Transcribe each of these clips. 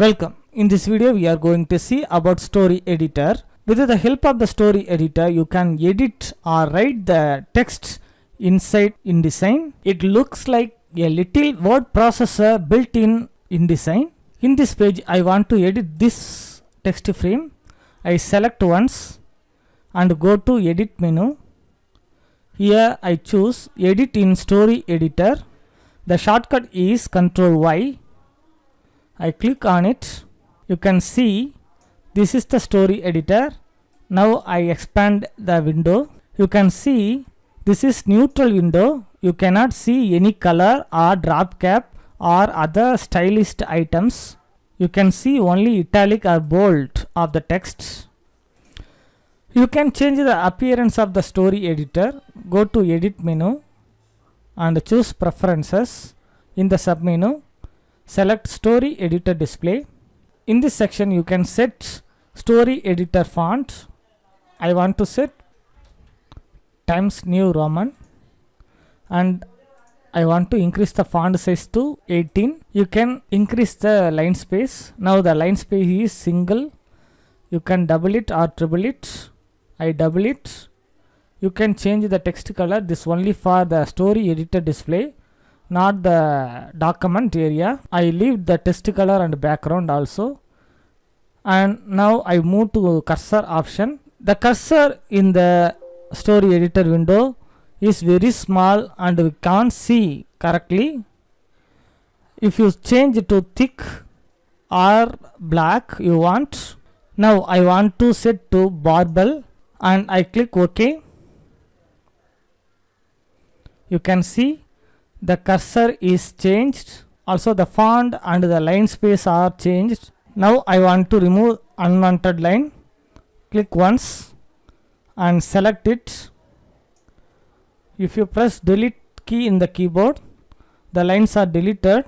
Welcome. In this video we are going to see about story editor. With the help of the story editor you can edit or write the text inside InDesign. It looks like a little word processor built in InDesign. In this page I want to edit this text frame. I select once and go to edit menu. Here I choose edit in story editor. The shortcut is Ctrl Y. I click on it. You can see this is the story editor. Now I expand the window. You can see this is neutral window. You cannot see any color or drop cap or other stylized items. You can see only italic or bold of the text. You can change the appearance of the story editor. Go to edit menu and choose preferences. In the submenu select story editor display. In this section you can set story editor font. I want to set Times New Roman and I want to increase the font size to 18. You can increase the line space. Now the line space is single. You can double it or triple it. I double it. You can change the text color. This only for the story editor display, not the document area. I leave the text color and background also. And now I move to cursor option. The cursor in the story editor window is very small and we can't see correctly. If you change to thick or black you want. Now I want to set to barbell and I click OK. You can see the cursor is changed. Also the font and the line space are changed. Now I want to remove unwanted line. Click once and select it. If you press delete key in the keyboard, the lines are deleted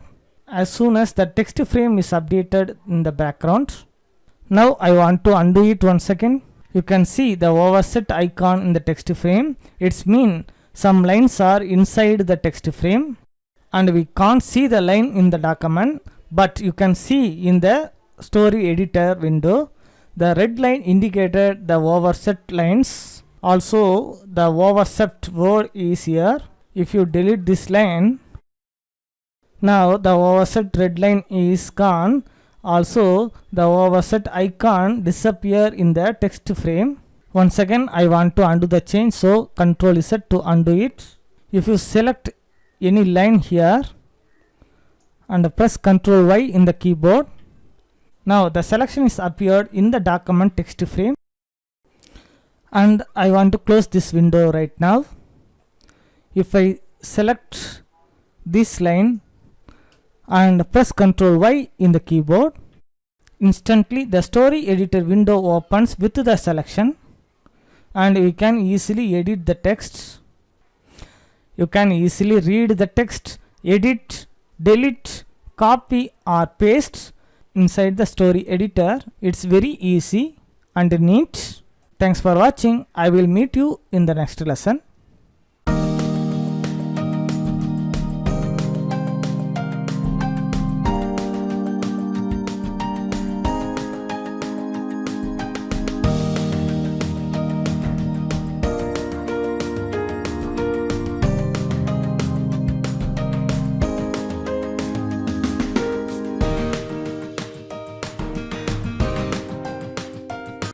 as soon as the text frame is updated in the background. Now I want to undo it once again. You can see the overset icon in the text frame. It's mean some lines are inside the text frame and we can't see the line in the document, but you can see in the story editor window the red line indicated the overset lines. Also the overset word is here. If you delete this line, now the overset red line is gone. Also the overset icon disappear in the text frame. Once again I want to undo the change, so Ctrl Z to undo it. If you select any line here and press Ctrl Y in the keyboard, now the selection is appeared in the document text frame. And I want to close this window right now. If I select this line and press Ctrl Y in the keyboard, instantly the story editor window opens with the selection and you can easily edit the text. You can easily read the text, edit, delete, copy or paste inside the story editor. It's very easy and neat. Thanks for watching. I will meet you in the next lesson.